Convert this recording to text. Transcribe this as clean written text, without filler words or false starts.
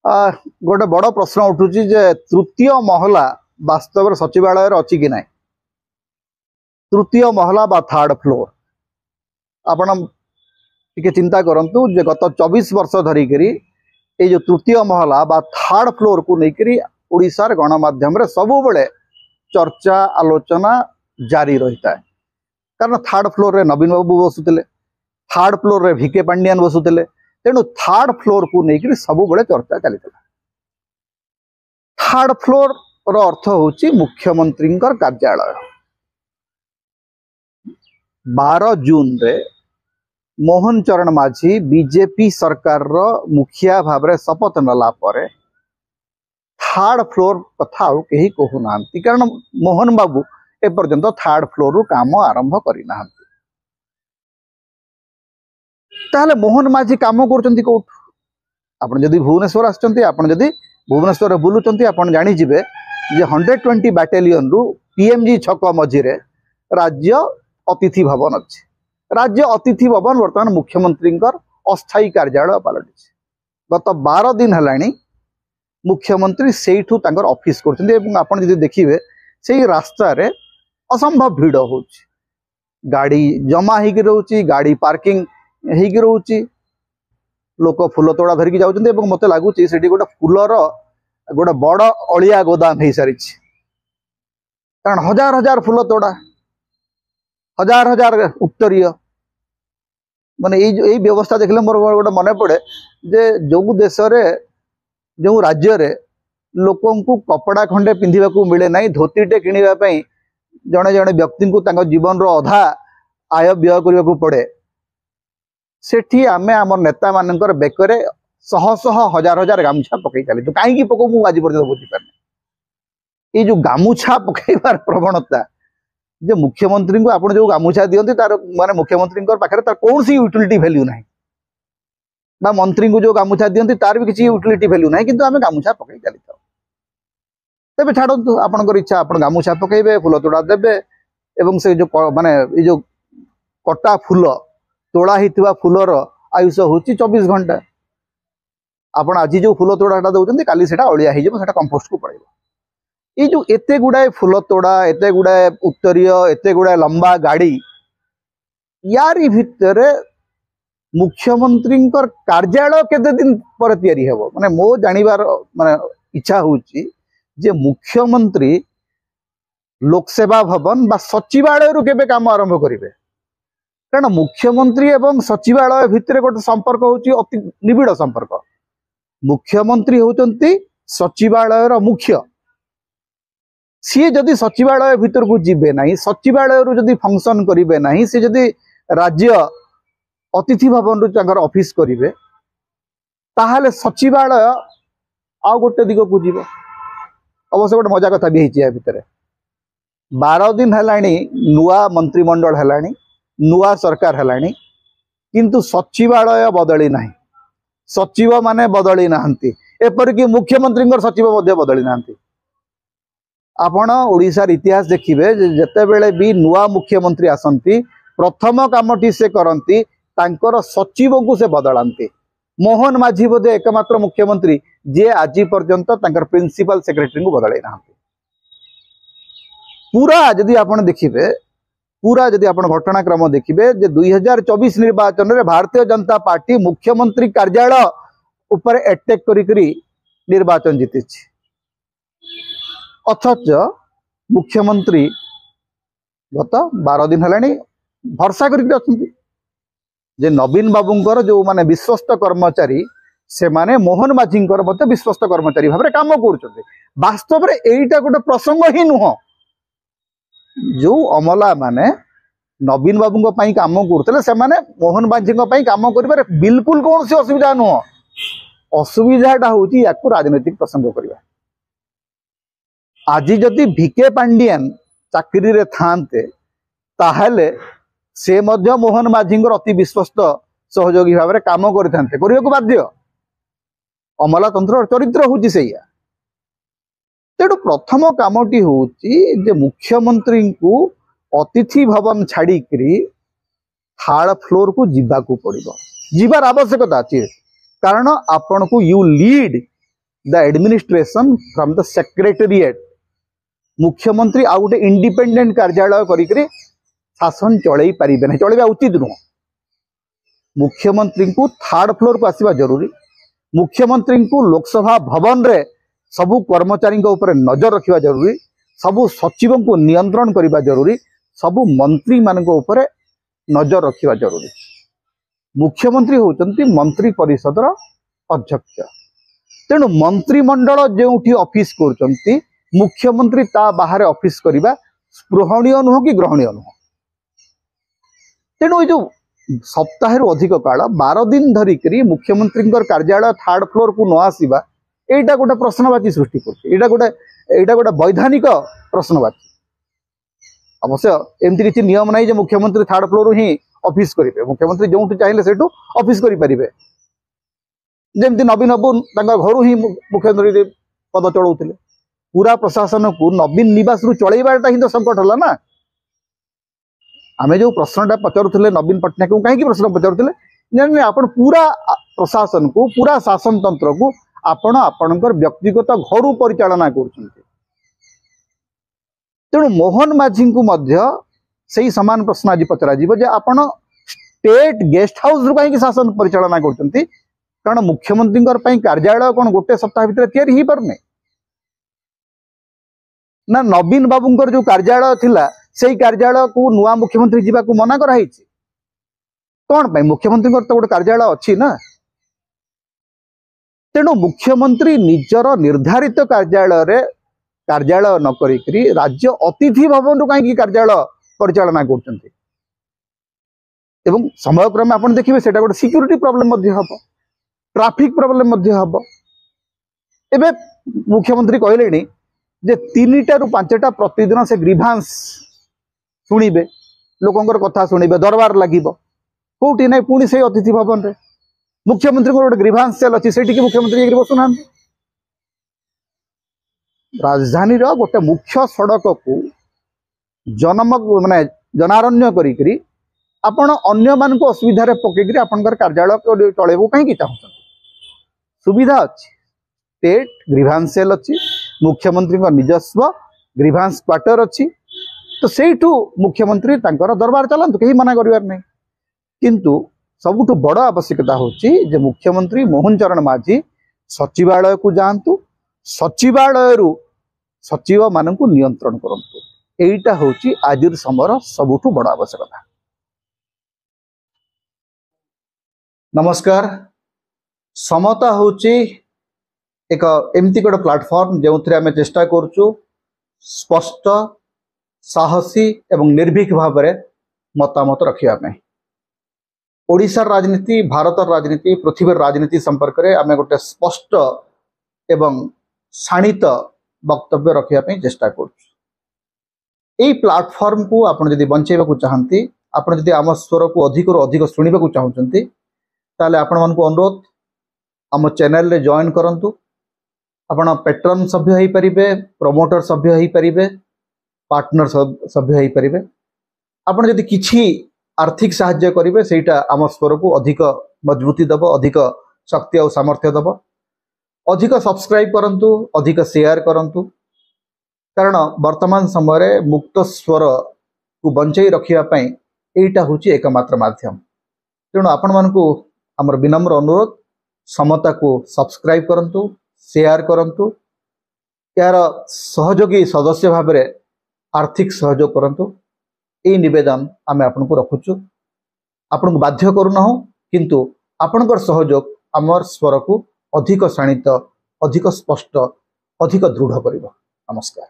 गोटे बड़ प्रश्न उठुची जे तृतीय महला वास्तव सचिवालय अच्छी कि ना तृतीय महला बा थर्ड फ्लोर आपण टिके चिंता करंतु जे गत 24 वर्ष धरिकरी ये जो तृतीय महला बा थर्ड फ्लोर को लेकरी ओडिशार गणमाध्यम रे सबु बेले चर्चा आलोचना जारी रहता है कारण थर्ड फ्लोर रे नवीन बाबू बसुले थर्ड फ्लोर रे भिके पांडियान बसुले तेणु थर्ड फ्लोर को लेकर सबु बेले चर्चा चली थर्ड फ्लोर रो अर्थ होची मुख्यमंत्री कार्यालय 12 जून रे मोहन चरण माझी बीजेपी सरकार रो मुखिया भाव रे शपथ नला परे थर्ड फ्लोर कथा कहीं कहूना कारण मोहन बाबू एपर्यंत थर्ड फ्लोर रु काम आरंभ करना ताहले मोहन माझी काम करचंती कोठ आपण जदी भुवनेश्वर आछंती आपण जदी भुवनेश्वर बुलुचंती आपण जानि जिवे जे 120 बैटालियन रु पीएमजी छक मझिरे राज्य अतिथि भवन अछि राज्य अतिथि भवन वर्तमान मुख्यमंत्री अस्थायी कार्यालय पलटि गत 12 दिन हलानी मुख्यमंत्री सेठू तांकर ऑफिस करचंती एवं आपण जदी देखिबे सेही रास्ता रे असंभव भीड़ होछि गाड़ी जमा हिक रहउछि गाड़ी पार्किंग हिक रहउछि लोक फूल तोड़ा धरिकी जाउछन्ते एवं मते लागुछि सेठी गोटे फूलर गोटे बड़ अलिया गोदाम हो सारी कारण हजार हजार फूल तोड़ा हजार हजार उत्तरीय माने यही व्यवस्था देखले मोर गोटे मन पड़े जे जो देश रे जो राज्य रे लोकों को कपड़ा खंडे पिंधिबा को मिले नहीं धोतीटे किनिबा पई जणे जणे व्यक्ति को तांको जीवन रो अधा आय व्यय करबा को पड़े सेठी आमे आम नेता मानकर बेकरे शह शह हजार हजार गामुछा पकई चली तो कहीं पको मु आज पर्यंत बुझी पारनी ये जो गामुछा पकईबार प्रवणता जे मुख्यमंत्री को आपण जो गामुछा दियंती तार माने मुख्यमंत्री पाखे तार कौन सी यूटिलिटी वैल्यू ना बा मंत्री को जो गामुछा दियंती तार भी किसी यूटिलिटी वैल्यू ना किंतु आमे गामुछा पकई चली था तेबे छाड़ंतु आपनकर इच्छा आपण गामुछा पकईबे फूल तोड़ा देबे एवं से जो माने ये जो कटा फूल तोड़ा हितवा फूलर आयुष होची 24 घंटा आपण आज जो फूल तोड़ाटा दउचंती काली सेटा अलिया हे जेबो सेटा कंपोस्ट को पड़ेबो ये जो एते गुडाए फूल तोड़ा एते गुडाए उत्तरीय एते गुडाए लंबा गाड़ी यारी भितरे मुख्यमंत्री कार्यालय केते दिन पर तैयारी हेबो माने मो जानिबार माने इच्छा होची जे मुख्यमंत्री लोकसेवा भवन बा सचिवालय रु केबे काम आरंभ करिवे कारण मुख्यमंत्री एवं सचिवालय भितर गोटे संपर्क होची अति निबिड़ संपर्क मुख्यमंत्री होचंती सचिवालय रो मुख्य सी जदि सचिवालय भितर को जीवे नहीं सचिवालय रु जदि फंक्शन करिवे नहीं सी जदि राज्य अतिथि भवन रु तांकर ऑफिस करिवे ताहाले सचिवालय आ गोटे दिग को जीव अवश्य गोटे मजा कथा भी हेची भितर 12 दिन हलानी नुआ मंत्रिमंडल हलानी नुआ सरकार हलानी किंतु सचिवालय बदली नहीं सचिव माने बदली नाहंती एपरिक मुख्यमंत्री सचिव मध्य बदली नाहंती आपण ओडिशार इतिहास देखिबे जेते बेले भी नुआ मुख्यमंत्री आसंती प्रथम कामटी से करंती तांकर सचिव को से बदलांती मोहन माझी बोधे एकमात्र मुख्यमंत्री जे आज पर्यंत तांकर प्रिंसिपल सेक्रेटरी को बदलै नाहंती पूरा जदि आपण देखिबे पूरा जदि आपण घटनाक्रम देखिबे जे 2024 निर्वाचन रे भारतीय जनता पार्टी मुख्यमंत्री कार्यालय ऊपर अटैक करी निर्वाचन जीतिछि अथच मुख्यमंत्री गत 12 दिन हलानी भरसा करिक अछंती जे नवीन बाबूंकर जो माने विश्वस्त कर्मचारी से माने मोहन माझींकर मते विश्वस्त कर्मचारी भाबरे काम करछन्ते वास्तव रे एईटा गोटे प्रसंग ही नुह जो अमला माने नवीन बाबू काम करते से माने मोहन माझी काम कर बिल्कुल कौन सी असुविधा नुह असुविधाटा हूँ या राजनैतिक प्रसंग करवा आज जदि भिके पांडियान चाकरी रे थांते ताहले से मध्य मोहन माझी अति विश्वस्त सहयोगी भाव में काम करने को बाध्य अमला तंत्र चरित्र हूँ से तेणु प्रथम कामटी हूँ मुख्यमंत्री को अतिथि भवन छाड़ी थर्ड फ्लोर को जीवा को पड़ो जीवार आवश्यकता अच्छी कारण आपण को you lead the administration from the secretariat मुख्यमंत्री आ गोटे इंडिपेंडेंट कार्यालय करी शासन चलई पारिबे ना चलवा उचित नुह मुख्यमंत्री को थर्ड फ्लोर को आसवा जरूरी मुख्यमंत्री को लोकसभा भवन रे सबु कर्मचारी ऊपर नजर रखा जरूरी सबु सचिव को नियंत्रण करने जरूरी सबु मंत्री मान ऊपर नजर रखा जरूरी मुख्यमंत्री होचंती मंत्री परिषदर अध्यक्ष तेणु मंत्रिमंडल जो ऑफिस कर मुख्यमंत्री ता बाहर ऑफिस करने स्पृहणीय नुह कि ग्रहणीय नुह तेणु ये सप्ताह अधिक काल 12 दिन धरिकी मुख्यमंत्री कार्यालय थर्ड फ्लोर को न आसवा यहाँ गोटे प्रश्नवाची सृष्टि कर गोटे वैधानिक प्रश्नवाची अवश्य एमती किसी नियम ना जो मुख्यमंत्री थर्ड फ्लोर ही ऑफिस करेंगे मुख्यमंत्री जो चाहिए से ऑफिस करेंगे जमती नवीन बाबू घर ही मुख्यमंत्री पद चलाउले पूरा प्रशासन को नवीन निवास रु चलैबाटा ही तो संकट है ना आमे जो प्रश्नटा पचारुले नवीन पट्टनायक को कहीं प्रश्न पचारुले आपण पूरा प्रशासन को पूरा शासन तंत्र को आपण आपणकर व्यक्तिगत घर परिचालना कर तेणु मोहन माझी को मध्य सही समान प्रश्न आज पचरा जे आपण स्टेट गेस्ट हाउस रु कहीं शासन परिचालना कर कारण मुख्यमंत्री कार्यालय कौन गोटे सप्ताह भितर तैयारी हो पारने ना नवीन बाबूंकर जो कार्यालय थिला से कार्यालय को नुआ मुख्यमंत्री जीवा को मना कराई कौन पाई मुख्यमंत्री तो गोटे कार्यालय अच्छी ना तेणु मुख्यमंत्री निजर निर्धारित कार्यालय न करी राज्य अतिथि भवन रु कहीं कार्यालय परिचालना कर समयक्रमे आप देखिए से गोटे सिक्यूरीटी प्रोब्लेम हम ट्राफिक प्रोब्लेम हम एवं मुख्यमंत्री कहले जे 3टा ରୁ 5टा प्रतिदिन से ग्रीभांस शुणिबे लोकंकर कथा शुणिबे दरबार लागिबो कोठी नै पुणी से अतिथि भवन रे मुख्यमंत्री गोटे ग्रीभांस सेल अच्छी से मुख्यमंत्री बसुना राजधानी गोटे मुख्य सड़क को जनमग माने जनारण्य करी आपण अन्य मान को असुविधा पकईकरी आपंकर कार्यालय चलेबू कहीं चाहते सुविधा अच्छी स्टेट ग्रीभांस सेल अच्छी मुख्यमंत्री निजस्व ग्रीभांस क्वार्टर अच्छी तो सेठू मुख्यमंत्री दरबार चलांतु कहीं मना करिवार नहीं किंतु सबुठु बड़ आवश्यकता होची मुख्यमंत्री मोहन चरण माझी सचिवालय को जातु सचिवालय सचिव मान नियंत्रण करंतु एटा होची आज समय सबुठु बड़ आवश्यकता। नमस्कार समता होची एक एमती गोटे प्लाटफॉर्म जो आम चेष्टा करुचु स्पष्ट साहसी एवं निर्भीक भाव में मतामत रखापी ओडिशार राजनीति भारतर राजनीति पृथ्वी राजनीति संपर्क में आम गोटे स्पष्ट एवं शाणित वक्तव्य रखापी चेष्टा करुचु यही प्लाटफॉर्म को आपड़ जदि बंचेबा चाहती आपड़ जदि आम स्वर को अधिक शुणा चाहते ताले आपण मन को अनुरोध आम चैनल रे जॉइन करंतु आपण पेट्रन सभ्य हो पारे प्रमोटर सभ्य हो पारे पार्टनर सभ्य हो पारे आपण जदि किछि आर्थिक साहाय्य करेंगे सेटा आम स्वर को अधिक मजबूती दब अधिक शक्ति और सामर्थ्य दब अधिक सब्सक्राइब करंतु अधिक शेयर करंतु कारण वर्तमान समय मुक्त स्वर को बंचाई रखापी एटा होची एकमात्र माध्यम तेणु आपण मानकु आमर विनम्र अनुरोध समता को सब्सक्राइब करंतु शेयर करंतु यार सहयोगी सदस्य भाव में आर्थिक सहयोग करंतु यही निवेदन आम आपन को रखुचु आपन को बाध्य करूना किंतु आपनकर सहयोग आमर स्वर को अधिक शाणित अधिक स्पष्ट अधिक दृढ़ करिबो। नमस्कार।